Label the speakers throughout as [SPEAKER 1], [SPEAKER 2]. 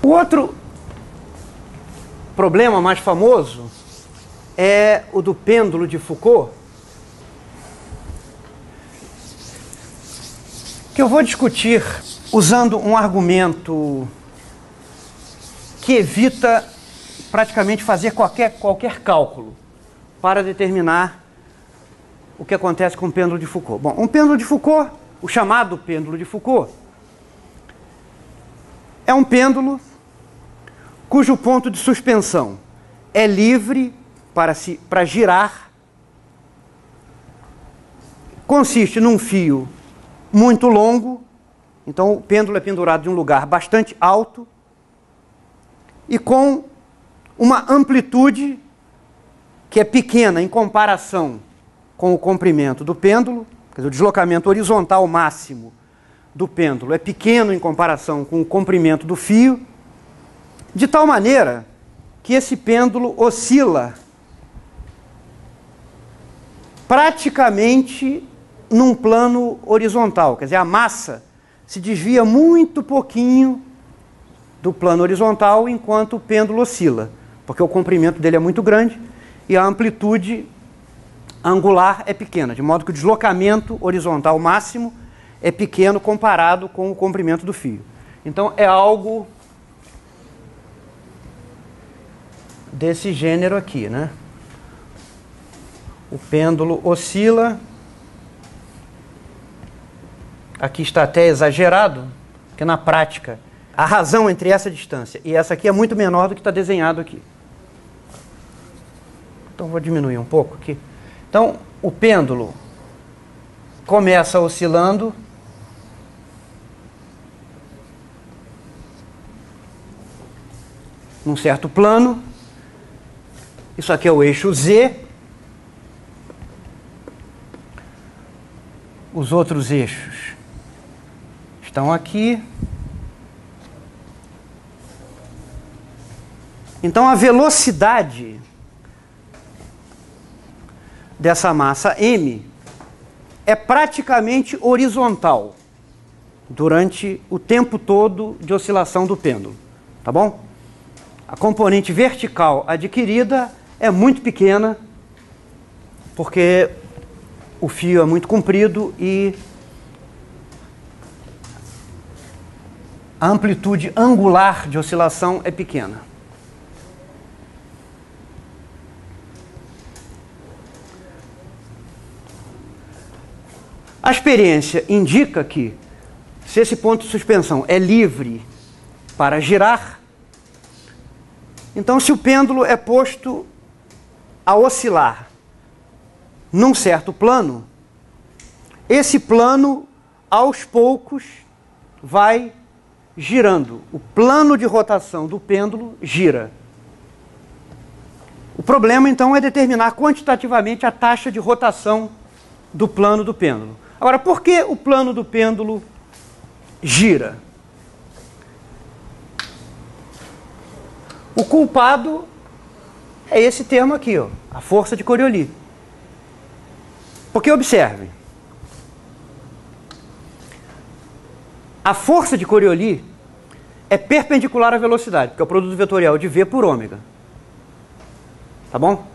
[SPEAKER 1] O outro problema mais famoso é o do pêndulo de Foucault, que eu vou discutir usando um argumento que evita praticamente fazer qualquer cálculo para determinar o que acontece com o pêndulo de Foucault. Bom, um pêndulo de Foucault, o chamado pêndulo de Foucault, é um pêndulo cujo ponto de suspensão é livre para girar, consiste num fio muito longo, então o pêndulo é pendurado de um lugar bastante alto e com uma amplitude que é pequena em comparação com o comprimento do pêndulo, quer dizer, o deslocamento horizontal máximo do pêndulo é pequeno em comparação com o comprimento do fio, de tal maneira que esse pêndulo oscila praticamente num plano horizontal, quer dizer, a massa se desvia muito pouquinho do plano horizontal enquanto o pêndulo oscila, porque o comprimento dele é muito grande e a amplitude angular é pequena, de modo que o deslocamento horizontal máximo é pequeno comparado com o comprimento do fio. Então é algo desse gênero aqui, né? O pêndulo oscila. Aqui está até exagerado, porque na prática a razão entre essa distância e essa aqui é muito menor do que está desenhado aqui. Então vou diminuir um pouco aqui. Então o pêndulo começa oscilando num certo plano. Isso aqui é o eixo Z. Os outros eixos estão aqui. Então a velocidade dessa massa M é praticamente horizontal durante o tempo todo de oscilação do pêndulo, tá bom? A componente vertical adquirida é muito pequena, porque o fio é muito comprido e a amplitude angular de oscilação é pequena. A experiência indica que, se esse ponto de suspensão é livre para girar, então se o pêndulo é posto a oscilar num certo plano, esse plano, aos poucos, vai girando. O plano de rotação do pêndulo gira. O problema, então, é determinar quantitativamente a taxa de rotação do plano do pêndulo. Agora, por que o plano do pêndulo gira? O culpado é esse termo aqui, ó, a força de Coriolis. Porque observe, a força de Coriolis é perpendicular à velocidade, porque é o produto vetorial de V por ômega. Tá bom?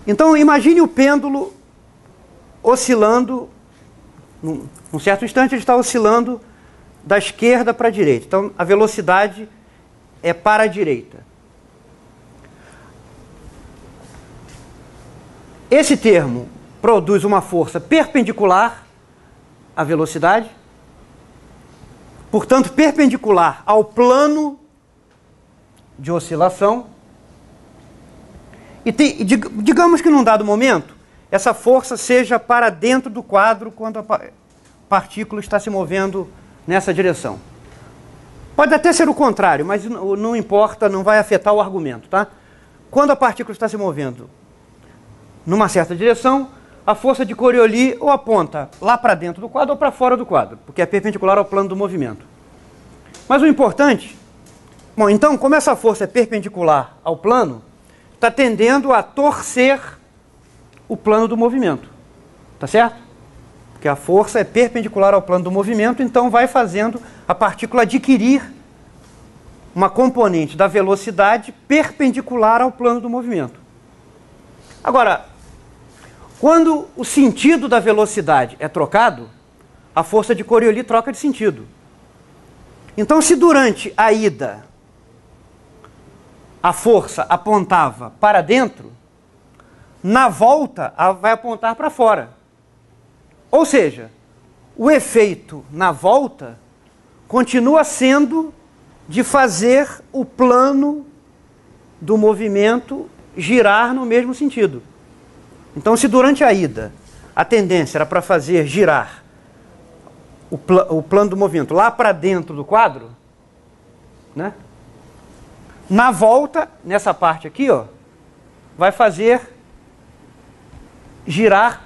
[SPEAKER 1] Então imagine o pêndulo oscilando, num certo instante ele está oscilando da esquerda para a direita. Então a velocidade é para a direita. Esse termo produz uma força perpendicular à velocidade, portanto perpendicular ao plano de oscilação, e digamos que num dado momento essa força seja para dentro do quadro quando a partícula está se movendo nessa direção. Pode até ser o contrário, mas não importa, não vai afetar o argumento, tá? Quando a partícula está se movendo numa certa direção, a força de Coriolis ou aponta lá para dentro do quadro ou para fora do quadro, porque é perpendicular ao plano do movimento. Mas o importante... Bom, então, como essa força é perpendicular ao plano, está tendendo a torcer o plano do movimento. Tá certo? Porque a força é perpendicular ao plano do movimento, então vai fazendo a partícula adquirir uma componente da velocidade perpendicular ao plano do movimento. Agora, quando o sentido da velocidade é trocado, a força de Coriolis troca de sentido. Então, se durante a ida a força apontava para dentro, na volta ela vai apontar para fora. Ou seja, o efeito na volta continua sendo de fazer o plano do movimento girar no mesmo sentido. Então, se durante a ida a tendência era para fazer girar o plano do movimento lá para dentro do quadro, né? Na volta, nessa parte aqui, ó, vai fazer girar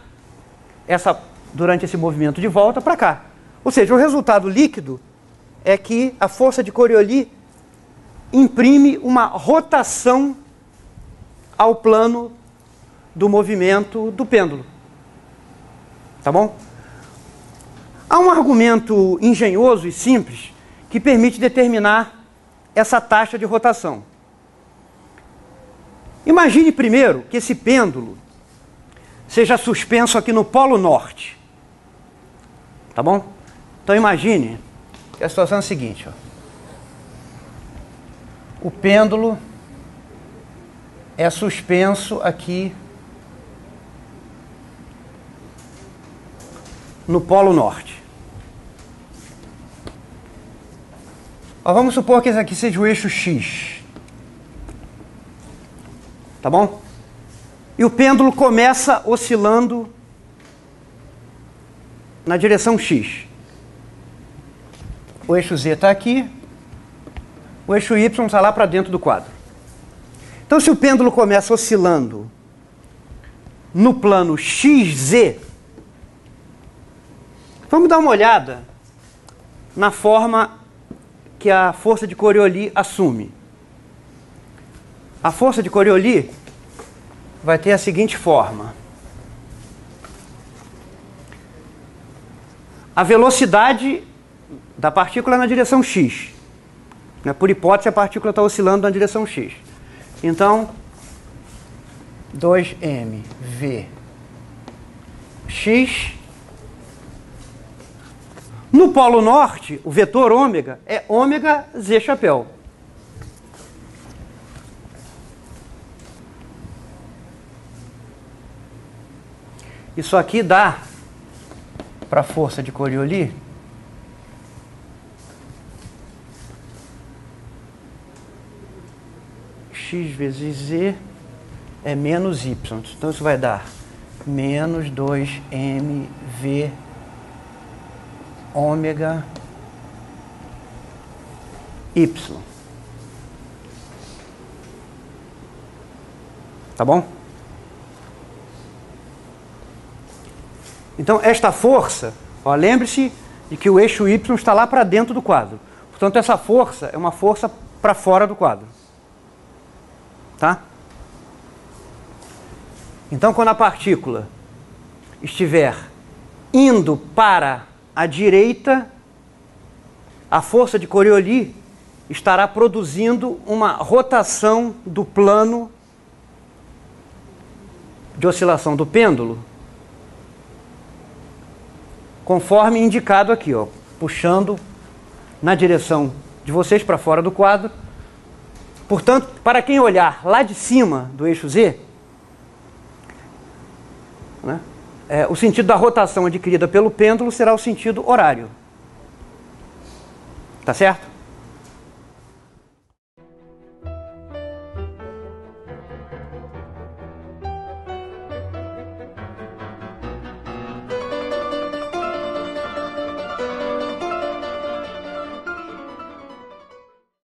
[SPEAKER 1] durante esse movimento de volta para cá. Ou seja, o resultado líquido é que a força de Coriolis imprime uma rotação ao plano do movimento do pêndulo. Tá bom? Há um argumento engenhoso e simples que permite determinar essa taxa de rotação. Imagine primeiro que esse pêndulo seja suspenso aqui no Polo Norte. Tá bom? Então imagine que a situação é a seguinte, ó. O pêndulo é suspenso aqui no Polo Norte. Ó, vamos supor que esse aqui seja o eixo X. Tá bom? E o pêndulo começa oscilando na direção X. O eixo Z está aqui, o eixo Y está lá para dentro do quadro. Então, se o pêndulo começa oscilando no plano XZ, vamos dar uma olhada na forma que a força de Coriolis assume. A força de Coriolis vai ter a seguinte forma. A velocidade da partícula é na direção x. Por hipótese, a partícula está oscilando na direção x. Então, 2mv x. No polo norte, o vetor ômega é ômega z chapéu. Isso aqui dá para a força de Coriolis x vezes z é menos y. Então isso vai dar menos 2mv ômega y. Tá bom? Então, esta força, lembre-se de que o eixo Y está lá para dentro do quadro. Portanto, essa força é uma força para fora do quadro. Tá? Então, quando a partícula estiver indo para a direita, a força de Coriolis estará produzindo uma rotação do plano de oscilação do pêndulo, conforme indicado aqui, ó, puxando na direção de vocês para fora do quadro. Portanto, para quem olhar lá de cima do eixo Z, né, o sentido da rotação adquirida pelo pêndulo será o sentido horário. Tá certo?